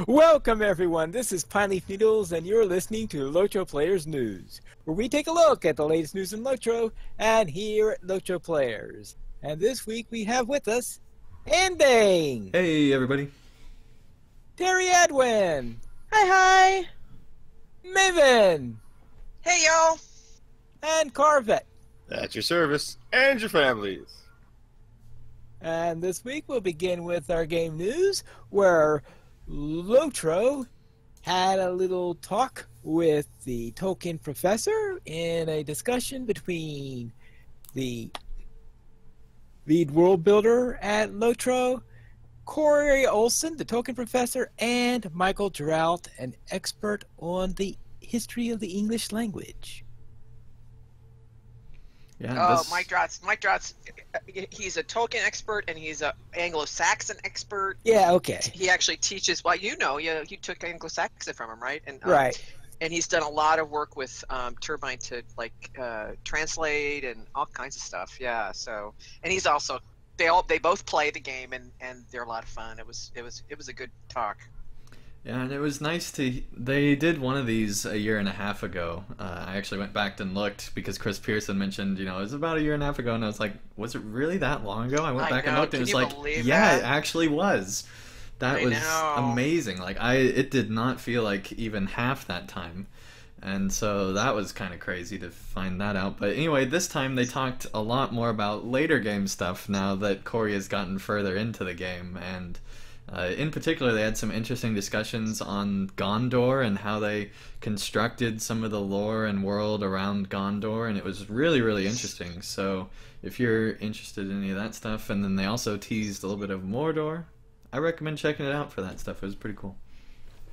Welcome everyone, this is Pineleaf Needles and you're listening to LOTRO Players News, where we take a look at the latest news in LOTRO and here at LOTRO Players. And this week we have with us Ending, Hey, everybody. Terry Edwin, Hi, hi. Maven, Hey, y'all. and Carvet. At your service and your families. And this week we'll begin with our game news, where LOTRO had a little talk with the Tolkien professor in a discussion between the lead world builder at LOTRO, Corey Olsen, the Tolkien professor, and Michael Drought, an expert on the history of the English language. Yeah, Mike Drott's, he's a Tolkien expert and he's a Anglo-Saxon expert. Yeah, okay. He actually teaches, well, you took Anglo-Saxon from him, right? And Right. And he's done a lot of work with Turbine to translate and all kinds of stuff. Yeah. So, and he's also they both play the game and they're a lot of fun. It was a good talk. Yeah, and it was nice they did one of these a year and a half ago. I actually went back and looked because Chris Pearson mentioned, it was about a year and a half ago, and I was like, was it really that long ago? I went back and looked, and it was like, yeah, it actually was. That was amazing. It did not feel like even half that time. And so that was kind of crazy to find that out. But anyway, this time they talked a lot more about later game stuff now that Corey has gotten further into the game. And in particular, they had some interesting discussions on Gondor and how they constructed some of the lore and world around Gondor. And it was really, really interesting. So if you're interested in any of that stuff, and then they also teased a little bit of Mordor, I recommend checking it out for that stuff. It was pretty cool.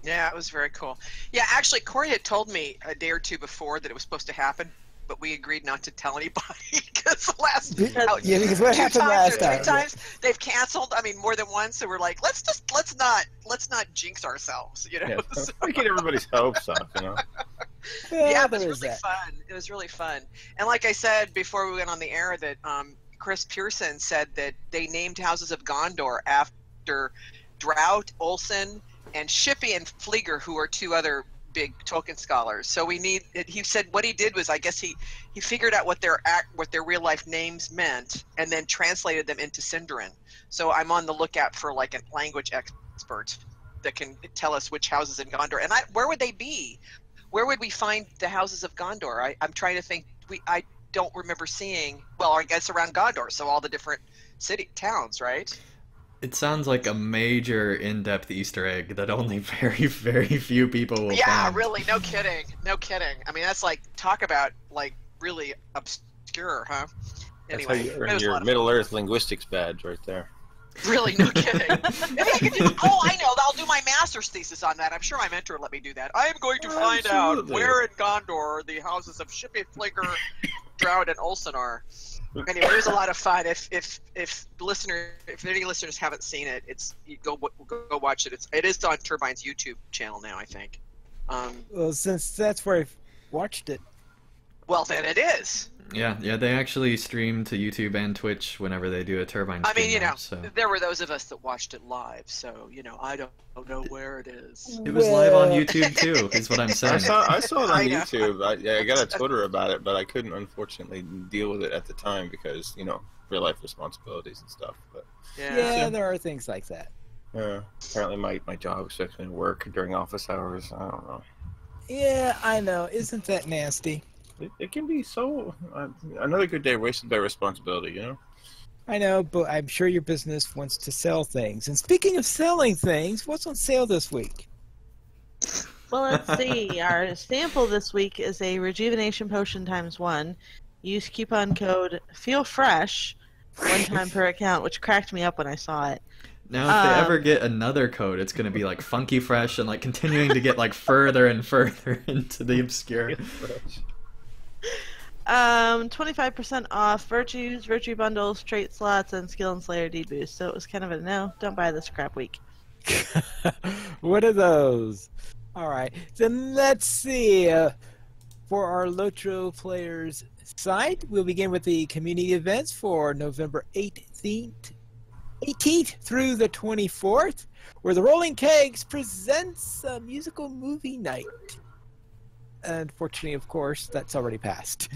Yeah, it was very cool. Yeah, actually, Corey had told me a day or two before that it was supposed to happen, but we agreed not to tell anybody because because what happened last time? 3 times they've canceled. I mean, more than once. So we're like, let's not jinx ourselves, Yeah, we get everybody's hopes up, Yeah, it was really fun. It was really fun. And like I said before we went on the air, that Chris Pearson said that they named Houses of Gondor after Drought, Olsen, and Shippey and Flieger, who are 2 other big Tolkien scholars. So he said what he did was, I guess he figured out what their real life names meant and then translated them into Sindarin. So I'm on the lookout for like a language expert that can tell us which houses in Gondor. And where would they be? Where would we find the houses of Gondor? I'm trying to think. I don't remember seeing. Well, I guess around Gondor, so all the different towns, right? It sounds like a major in-depth Easter egg that only very, very few people will find. Yeah, really, no kidding. I mean, that's talk about really obscure, huh? Anyway, that's how you earn your Middle-earth linguistics badge right there. Really, no kidding. Maybe I could I know. I'll do my master's thesis on that. I'm sure my mentor will let me do that. I am going to find out where in Gondor the houses of Shippey, Flicker, Drought, and Olsen are. Anyway, it was a lot of fun. If any listeners haven't seen it, go watch it. It is on Turbine's YouTube channel now, I think. Well, since that's where I watched it. Well, then it is. Yeah, they actually stream to YouTube and Twitch whenever they do a Turbine stream. I mean, so. There were those of us that watched it live, so I don't know where it is. It was live on YouTube too, is what I'm saying. I saw it on YouTube. I got a Twitter about it, but I couldn't unfortunately deal with it at the time because real life responsibilities and stuff. But yeah, there are things like that. Apparently my job expects me to work during office hours. I don't know. Yeah, I know. Isn't that nasty? It can be so another good day wasted by responsibility, I know, but I'm sure your business wants to sell things. And speaking of selling things, what's on sale this week? Well, let's see. Our sample this week is a rejuvenation potion ×1. Use coupon code FEELFRESH 1 time per account, which cracked me up when I saw it. Now, if they ever get another code, it's going to be like Funky Fresh and continuing to get further and further into the obscure. 25% off virtues, virtue bundles, trait slots, and skill and slayer deed boost. So it was kind of a no, don't buy this crap week. What are those? Alright, then let's see. For our LOTRO Players site, we'll begin with the community events for November 18th through the 24th. where the Rolling Kegs presents a musical movie night. Unfortunately, of course, that's already passed,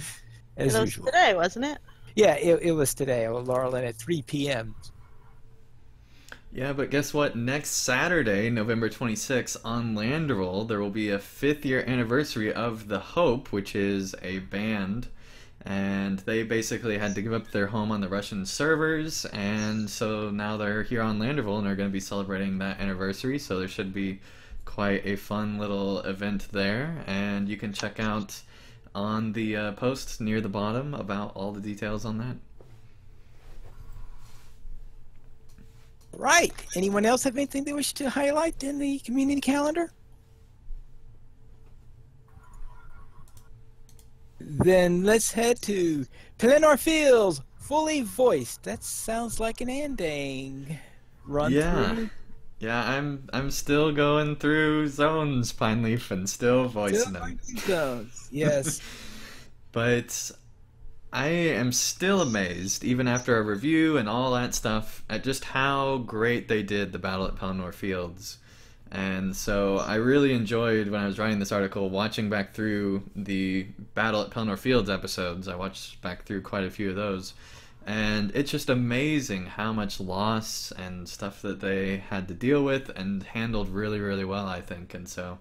as It was usual. today, wasn't it? Yeah, it was today, Laurel, and at 3 p.m. Yeah, but guess what? Next Saturday, November 26th, on Landerl, there will be a 5th year anniversary of The Hope, which is a band. And they basically had to give up their home on the Russian servers, and so now they're here on Landerville and are going to be celebrating that anniversary, so there should be quite a fun little event there, and you can check out on the post near the bottom about all the details on that. Right. Anyone else have anything they wish to highlight in the community calendar? Then let's head to Pelennor Fields, fully voiced. That sounds like an ending run through. Yeah, I'm still going through zones, Pineleaf, and still voicing them. Zones, yes. But I am still amazed, even after a review and all that stuff, at just how great they did the Battle at Pelennor Fields. And so I really enjoyed, when I was writing this article, watching back through the Battle at Pelennor Fields episodes. I watched back through quite a few of those. And it's just amazing how much loss and stuff that they had to deal with and handled really, really well, I think. And so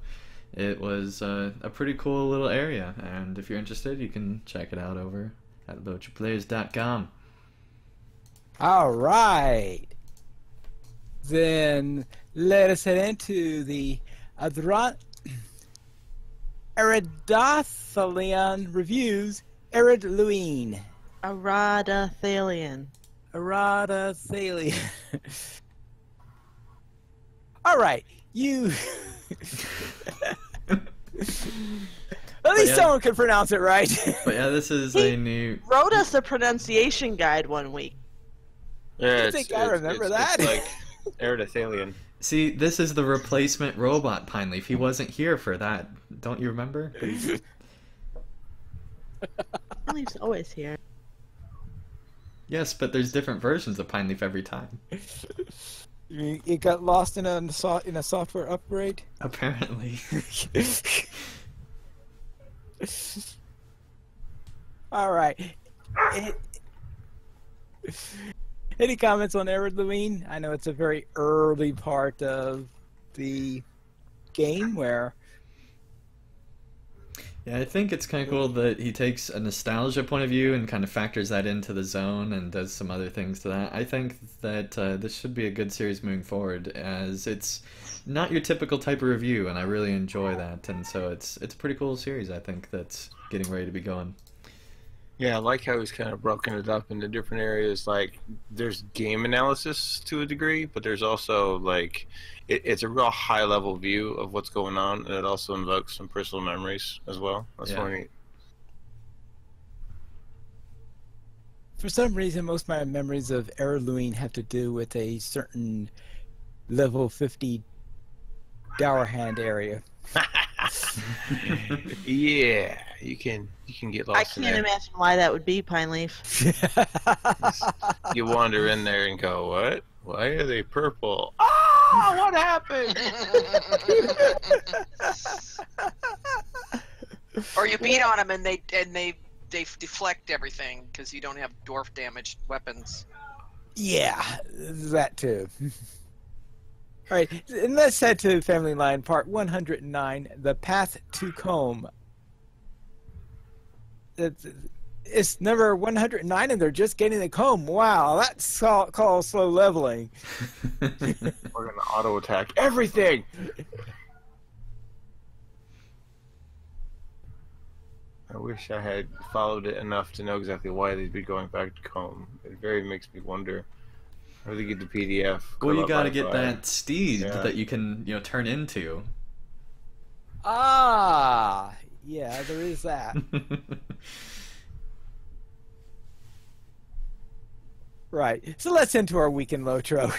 it was a pretty cool little area. And if you're interested, you can check it out over at LOTROplayers.com. All right. Then let us head into the Aristothelian reviews. Eridluine. Aradothalion. Aradothalion. All right, you. At least someone can pronounce it right. But yeah, this is He a new. wrote us a pronunciation guide one week. Yeah, I think I remember that. It's like Aristothelian. See, this is the replacement robot, Pineleaf. He wasn't here for that. Don't you remember? Pineleaf's always here. Yes, but there's different versions of Pineleaf every time. It got lost in a software upgrade. Apparently. All right. Any comments on Eridluine? I know it's a very early part of the game where. Yeah, I think it's kind of cool that he takes a nostalgia point of view and kind of factors that into the zone and does some other things to that. I think that this should be a good series moving forward, as it's not your typical type of review, and I really enjoy that. And so it's a pretty cool series, I think, that's getting ready to be going. Yeah, I like how he's kind of broken it up into different areas. Like, there's game analysis to a degree, but there's also, like, it's a real high-level view of what's going on, and it also invokes some personal memories as well. That's really neat. For some reason, most of my memories of Eridluine have to do with a certain level 50 Dower Hand area. Yeah, you can get lost. I can't imagine why that would be, Pineleaf. You wander in there and go, "What? Why are they purple? Oh, what happened?" Or you beat on them and they deflect everything because you don't have dwarf damaged weapons. Yeah, that too. All right, and let's head to Family Line Part 109, The Path to Comb. It's number 109, and they're just getting the comb. Wow, that's called slow leveling. We're going to auto-attack everything! I wish I had followed it enough to know exactly why they'd be going back to comb. It very makes me wonder. Or they get the PDF. Well, you gotta get that steed that you can, turn into. Ah, yeah, there is that. Right, so let's into our weekend Lotro.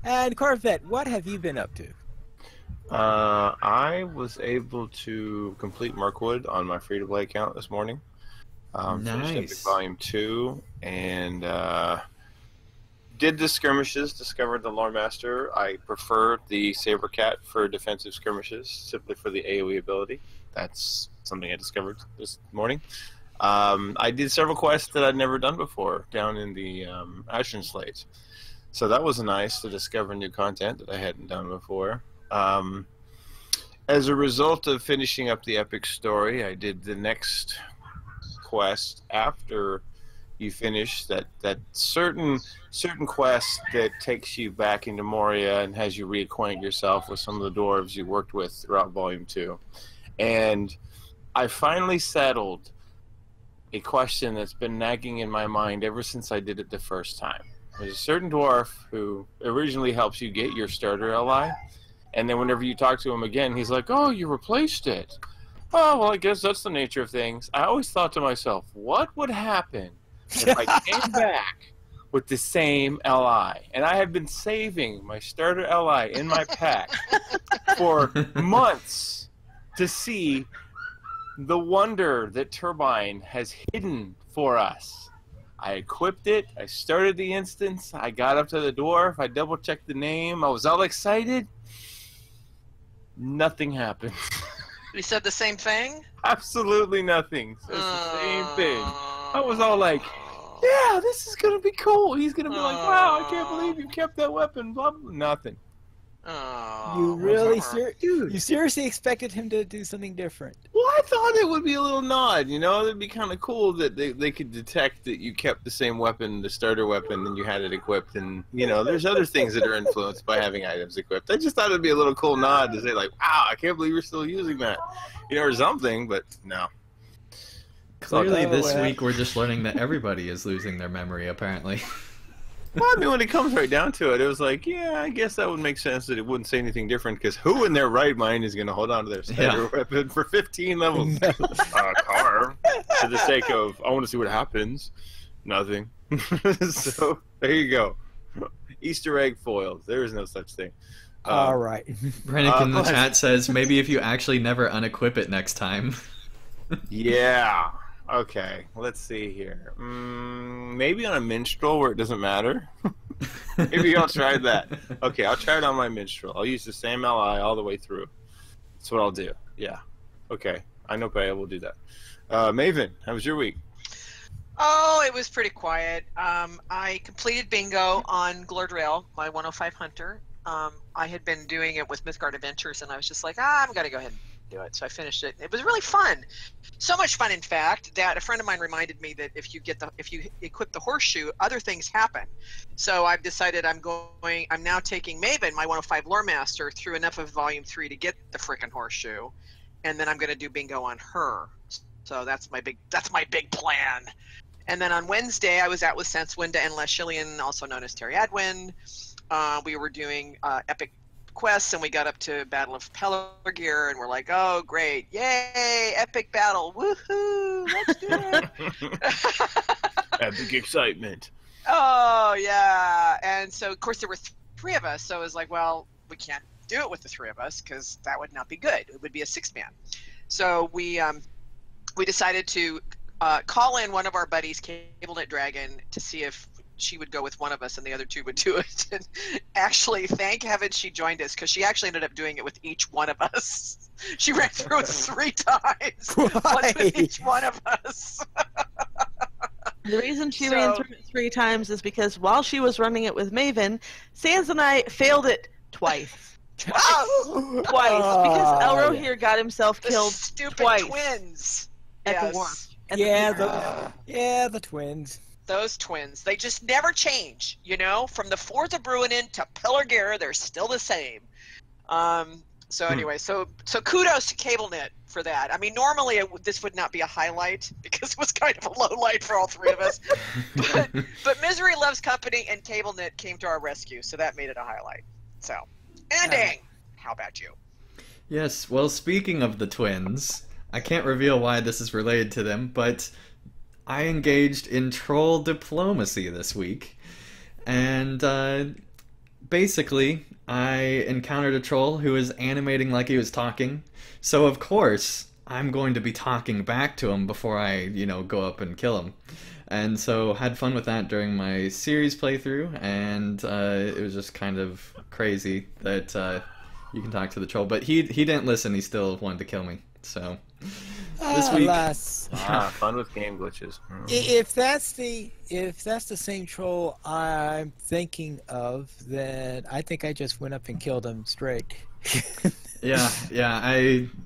And Corvette, what have you been up to? I was able to complete Mirkwood on my free-to-play account this morning. Nice. Finished Volume 2, and did the skirmishes, discovered the Lore Master. I prefer the Saber Cat for defensive skirmishes, simply for the AoE ability. That's something I discovered this morning. I did several quests that I'd never done before down in the Ashen Slates. So that was nice to discover new content that I hadn't done before. As a result of finishing up the epic story, I did the next quest after you finish that certain quest that takes you back into Moria and has you reacquaint yourself with some of the dwarves you worked with throughout Volume 2. And I finally settled a question that's been nagging in my mind ever since I did it the first time. There's a certain dwarf who originally helps you get your starter ally, and then whenever you talk to him again, he's like, "Oh, you replaced it." Oh, well, I guess that's the nature of things. I always thought to myself, what would happen if I came back with the same LI? And I have been saving my starter LI in my pack for months to see the wonder that Turbine has hidden for us. I equipped it, I started the instance, I got up to the dwarf, I double-checked the name, I was all excited. Nothing happened. You said the same thing? Absolutely nothing. So it's the same thing. I was all like, yeah, this is going to be cool. He's going to be like, wow, I can't believe you kept that weapon. Blah, blah. Nothing. You really you seriously expected him to do something different? Well, I thought it would be a little nod, you know? It'd be kind of cool that they could detect that you kept the same weapon, the starter weapon, and you had it equipped. And, you know, there's other things that are influenced by having items equipped. I just thought it'd be a little cool nod to say, like, wow, I can't believe you're still using that. You know, or something, but no. Clearly this week we're just learning that everybody is losing their memory, apparently. Well, I mean, when it comes right down to it, it was like, yeah, I guess that would make sense that it wouldn't say anything different, because who in their right mind is going to hold on to their starter weapon for 15 levels? Carve, for the sake of, I want to see what happens. Nothing. So, there you go. Easter egg foiled. There is no such thing. All right. Brennick in the chat says, maybe if you actually never unequip it next time. Yeah. Okay, let's see here. Maybe on a minstrel where it doesn't matter. Maybe I'll try that. Okay, I'll try it on my minstrel. I'll use the same LI all the way through. That's what I'll do. Yeah. Okay, I know Paya will do that. Maven, how was your week? Oh, it was pretty quiet. I completed bingo on Glordrail, my 105 hunter. I had been doing it with Mythgard Adventures, and I was just like, I'm going to go ahead and do it. So I finished it. It was really fun. So much fun, in fact, that a friend of mine reminded me that if you equip the horseshoe, other things happen. So I've decided I'm now taking Maven, my 105 lore master, through enough of Volume 3 to get the frickin' horseshoe, and then I'm going to do bingo on her. So that's my big plan. And then on Wednesday, I was out with Sanswinda and Lashillian, also known as Terry Adwin. We were doing epic quests, and we got up to Battle of Pelargir, and we're like, oh, great. Yay, epic battle. Woohoo, let's do it. Epic excitement. Oh, yeah. And so, of course, there were three of us, so I was like, well, we can't do it with the three of us, because that would not be good. It would be a six-man. So we decided to call in one of our buddies, CableNet Dragon, to see if she would go with one of us and the other two would do it. And actually, thank heaven she joined us, because she actually ended up doing it with each one of us. She ran through it 3 times. Once with each one of us. The reason she ran through it 3 times is because while she was running it with Maven, Sans and I failed it twice. Twice. Because Elro here got himself killed stupid twice. Twins. At the wharf. The twins. Those twins, they just never change, you know? From the Forth of Bruinen to Pelargir, they're still the same. So anyway, so kudos to CableNet for that. I mean, normally this would not be a highlight, because it was kind of a low light for all three of us. but Misery Loves Company and CableNet came to our rescue, so that made it a highlight. So, ending! How about you? Yes, well, speaking of the twins, I can't reveal why this is related to them, but I engaged in troll diplomacy this week, and basically I encountered a troll who was animating like he was talking, so of course I'm going to be talking back to him before I, go up and kill him. And so had fun with that during my series playthrough, and it was just kind of crazy that you can talk to the troll. But he didn't listen. He still wanted to kill me. So this week, fun with game glitches. If that's the same troll I'm thinking of, then I think I just went up and killed him straight. yeah,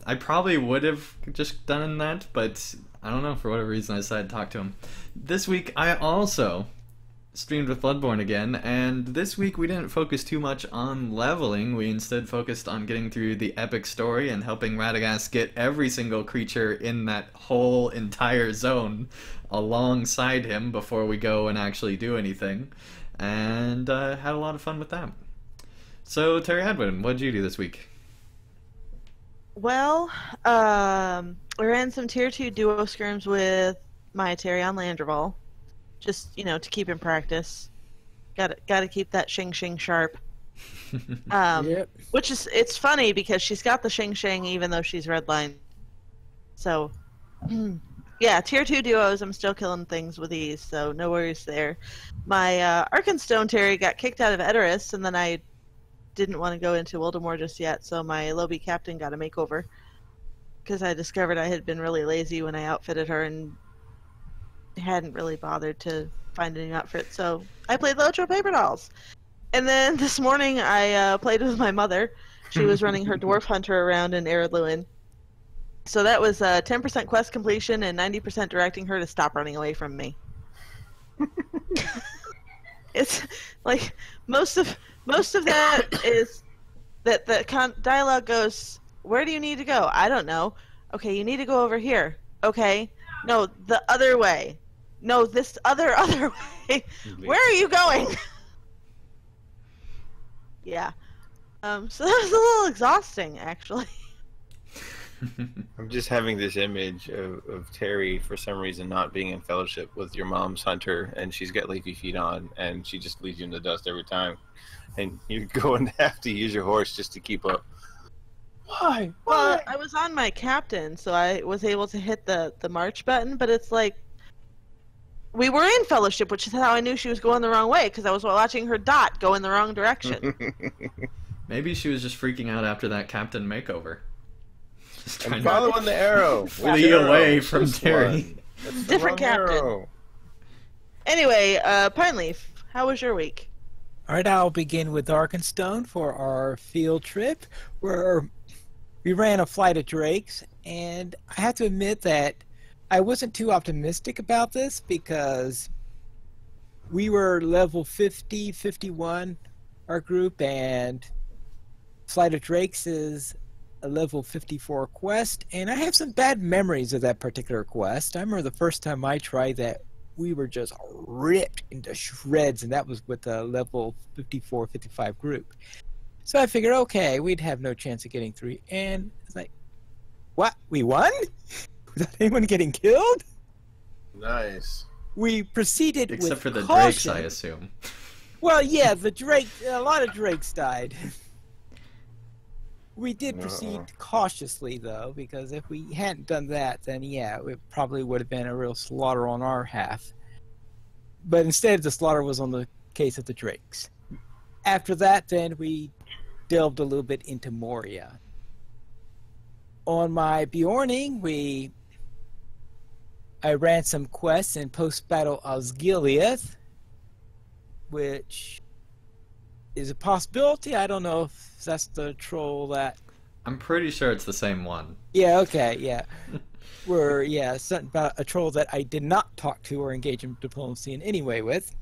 I probably would have just done that, but I don't know, for whatever reason I decided to talk to him. This week I also streamed with Bloodborne again, and this week we didn't focus too much on leveling. We instead focused on getting through the epic story and helping Radagast get every single creature in that whole entire zone alongside him before we go and actually do anything, and had a lot of fun with that. So, Terry Hadwin, what did you do this week? Well, I ran some tier 2 duo scrims with my Terry on Landreval. Just, to keep in practice. Gotta keep that Shing Shing sharp. Yep. Which is, it's funny because she's got the Shing Shing even though she's redline. So, yeah, tier 2 duos, I'm still killing things with these, so no worries there. My Arkenstone Terry got kicked out of Edoras, and then I didn't want to go into Wildemore just yet, so my Lobby captain got a makeover. Because I discovered I had been really lazy when I outfitted her and hadn't really bothered to find a new outfit, so I played LOTRO Paper Dolls. And then this morning I played with my mother. She was running her Dwarf Hunter around in Arid Lewin. So that was 10% quest completion and 90% directing her to stop running away from me. It's like most of that is that the dialogue goes, where do you need to go? I don't know. Okay, you need to go over here. Okay. No, the other way. No, this other way. Where are you going? Yeah. So that was a little exhausting, actually. I'm just having this image of Terry, for some reason, not being in fellowship with your mom's hunter, and she's got leafy feet on, and she just leaves you in the dust every time. And you're going to have to use your horse just to keep up. Why? Well, I was on my captain, so I was able to hit the march button, but it's like, we were in fellowship, which is how I knew she was going the wrong way, because I was watching her dot go in the wrong direction. Maybe she was just freaking out after that captain makeover. Just trying I'm following the arrow. flee away from Terry. Different captain. Arrow. Anyway, Pineleaf, how was your week? All right, I'll begin with Arkenstone for our field trip, where we ran a flight of drakes, and I have to admit that I wasn't too optimistic about this because we were level 50, 51, our group, and Flight of Drakes is a level 54 quest, and I have some bad memories of that particular quest. I remember the first time I tried that, we were just ripped into shreds, and that was with the level 54, 55 group. So I figured, okay, we'd have no chance of getting through, and it's like, what, we won? Without anyone getting killed? Nice. We proceeded Except for the caution. drakes, I assume. Well, yeah, a lot of drakes died. We did proceed cautiously, though, because if we hadn't done that, then yeah, it probably would have been a real slaughter on our half. But instead, the slaughter was on the case of the drakes. After that, then, we delved a little bit into Moria. On my Bjorning, I ran some quests in post-battle Osgiliath, which is a possibility. I don't know if that's the troll that... I'm pretty sure it's the same one. Yeah, okay, yeah. Something about a troll that I did not talk to or engage in diplomacy in any way with.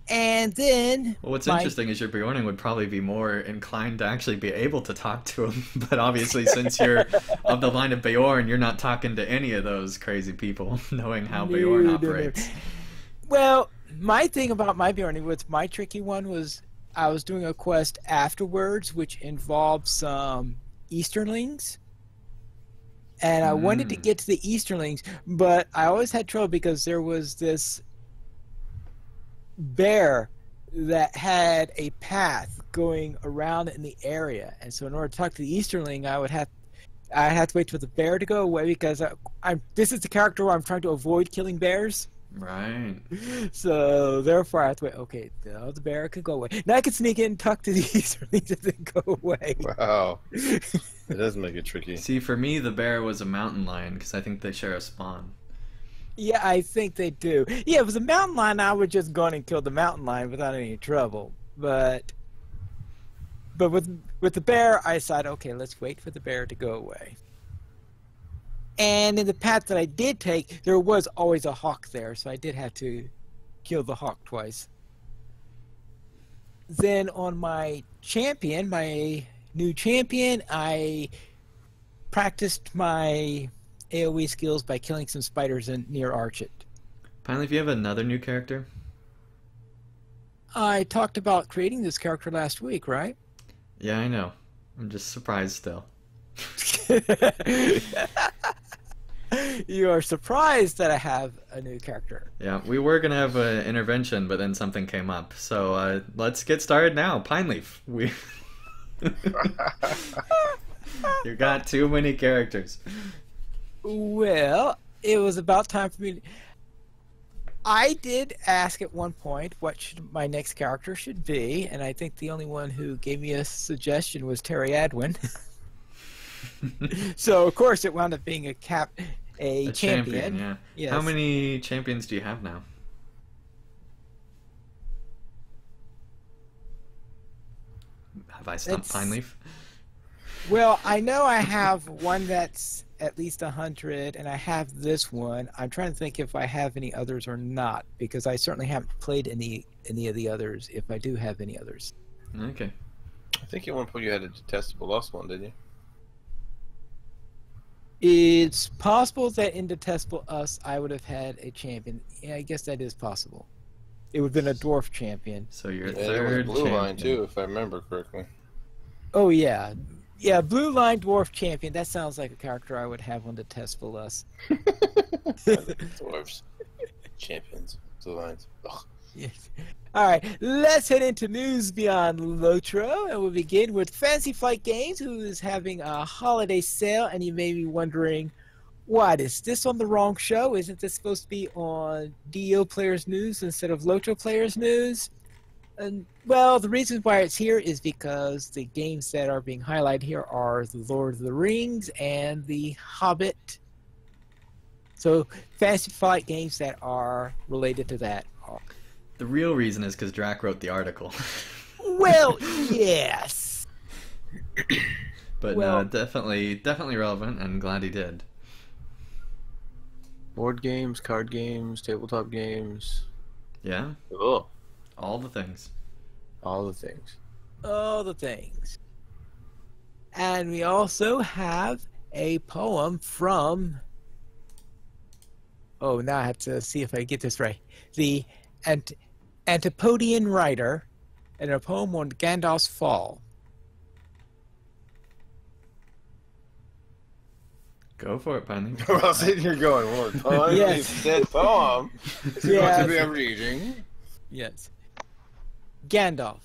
And then... Well, what's interesting is your Bjorning would probably be more inclined to actually be able to talk to him, but obviously since you're of the line of Bjorn, you're not talking to any of those crazy people, knowing how Bjorn operates. Well, my thing about my Bjorning, what's my tricky one was I was doing a quest afterwards, which involved some Easterlings. And I wanted to get to the Easterlings, but I always had trouble because there was this bear that had a path going around in the area. And so in order to talk to the Easterling, I would have I had to wait for the bear to go away because this is the character where I'm trying to avoid killing bears. Right. So therefore I have to wait. Okay, now the bear can go away. Now I can sneak in, tuck to these, or these doesn't go away. Wow. It does make it tricky. See, for me, the bear was a mountain lion because I think they share a spawn. Yeah, I think they do. Yeah, if it was a mountain lion, I would just go in and kill the mountain lion without any trouble. But with the bear, I decided, okay, let's wait for the bear to go away. And in the path that I did take, there was always a hawk there, so I did have to kill the hawk twice. Then on my champion, my new champion, I practiced my AoE skills by killing some spiders near Archit. Finally, if you have another new character? I talked about creating this character last week, right? Yeah, I know. I'm just surprised still. You are surprised that I have a new character. Yeah, we were going to have an intervention, but then something came up. So let's get started now. Pineleaf. You got too many characters. Well, it was about time for me. I did ask at one point what my next character should be, and I think the only one who gave me a suggestion was Terry Adwin. So of course it wound up being a champion. Yeah. Yes. How many champions do you have now? Have I stumped Pineleaf? Well, I know I have one that's at least 100, and I have this one. I'm trying to think if I have any others or not, because I certainly haven't played any of the others, if I do have any others. Okay. I think at one point you had a detestable lost one, didn't you? It's possible that in Detestable Us I would have had a champion. Yeah, I guess that is possible. It would have been a dwarf champion. So you're Yeah, there was a third blue champion. line too, if I remember correctly. Oh, yeah. Yeah, Blue Line Dwarf Champion. That sounds like a character I would have on Detestable Us. Dwarves. Champions. Blue lines. Ugh. Yes. All right, let's head into news beyond LOTRO, and we'll begin with Fantasy Flight Games, who is having a holiday sale, and you may be wondering, what, is this on the wrong show? Isn't this supposed to be on DO Players News instead of LOTRO Players News? And, well, the reason why it's here is because the games that are being highlighted here are The Lord of the Rings and The Hobbit. So, Fantasy Flight Games that are related to that are... The real reason is because Drac wrote the article. Well, yes. But Well- no, definitely relevant, and glad he did. Board games, card games, tabletop games. Yeah, Oh, all the things. all the things. All the things. And we also have a poem from... Oh, now I have to see if I get this right. The Antipodean writer, and a poem on Gandalf's fall. Go for it, Pineleaf. Well, sitting here going, well, poem, Yes. you said poem. It's going Yes. to be a reading. Yes. Gandalf,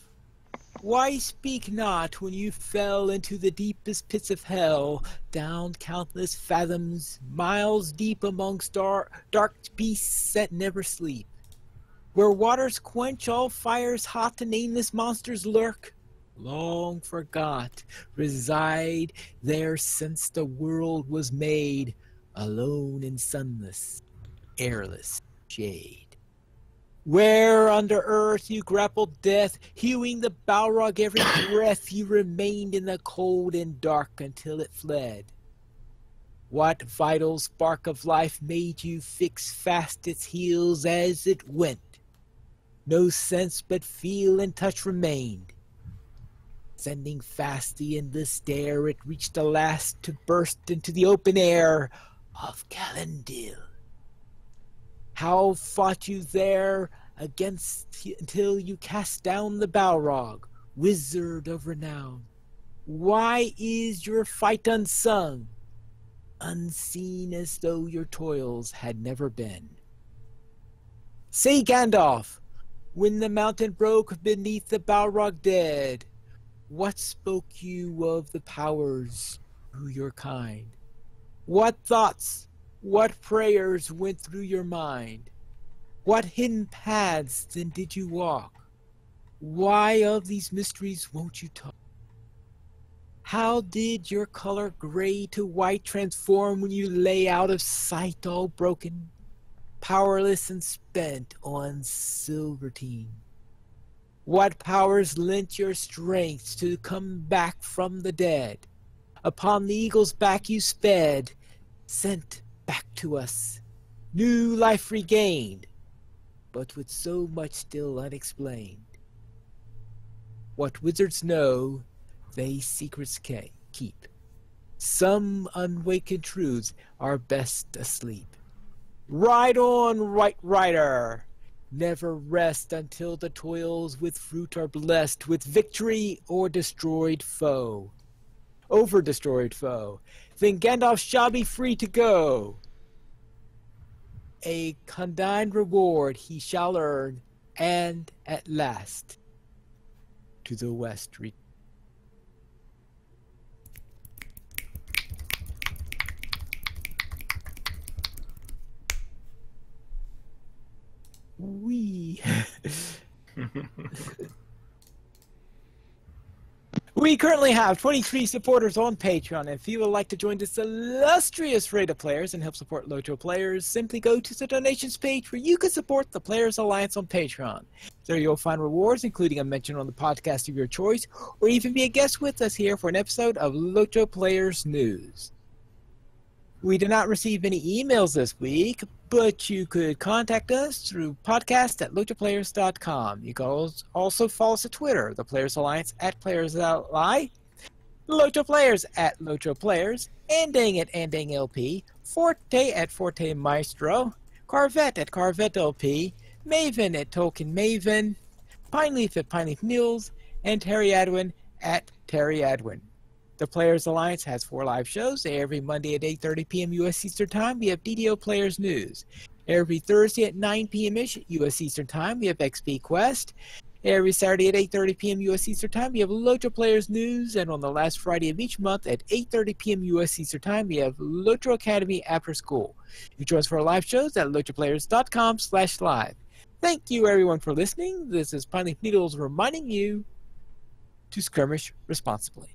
why speak not when you fell into the deepest pits of hell, down countless fathoms, miles deep amongst dark beasts that never sleep? Where waters quench all fires hot the nameless monsters lurk, long forgot, reside there since the world was made, alone in sunless, airless shade. Where under earth you grappled death, hewing the Balrog every breath, you remained in the cold and dark until it fled. What vital spark of life made you fix fast its heels as it went? No sense but feel and touch remained. Sending fast the endless stare, it reached the last to burst into the open air of Calendil. How fought you there against until you cast down the Balrog, wizard of renown? Why is your fight unsung, unseen as though your toils had never been? Say, Gandalf, when the mountain broke beneath the Balrog dead, what spoke you of the powers to your kind? What thoughts, what prayers went through your mind? What hidden paths then did you walk? Why of these mysteries won't you talk? How did your color gray to white transform when you lay out of sight all broken, powerless and spent on Silvertine? What powers lent your strength to come back from the dead? Upon the eagle's back you sped, sent back to us, new life regained, but with so much still unexplained. What wizards know, they secrets keep. Some unawakened truths are best asleep. Ride on, White Rider! Never rest until the toils with fruit are blessed with victory or destroyed foe. Over destroyed foe. Then Gandalf shall be free to go. A condign reward he shall earn, and at last to the west return. We currently have 23 supporters on Patreon. If you would like to join this illustrious rate of players and help support LOTRO players, simply go to the donations page where you can support the Players Alliance on Patreon. There you'll find rewards, including a mention on the podcast of your choice, or even be a guest with us here for an episode of LOTRO Players News. We did not receive any emails this week, but you could contact us through podcast@lotroplayers.com. You can also follow us at Twitter, the Players Alliance @PlayersLI, LOTRO Players @LOTRO Players, Andang @AndangLP, Forte @Forte Maestro, Carvet @CarvetLP, Maven @Tolkien Maven, Pineleaf @Pineleaf News, and Terry Adwin @Terry Adwin. The Players Alliance has 4 live shows. Every Monday at 8:30 p.m. U.S. Eastern Time, we have DDO Players News. Every Thursday at 9 p.m.-ish U.S. Eastern Time, we have XP Quest. Every Saturday at 8:30 p.m. U.S. Eastern Time, we have LOTRO Players News. And on the last Friday of each month at 8:30 p.m. U.S. Eastern Time, we have LOTRO Academy After School. You join us for our live shows at lotroplayers.com/live. Thank you, everyone, for listening. This is Pineleaf Needles reminding you to skirmish responsibly.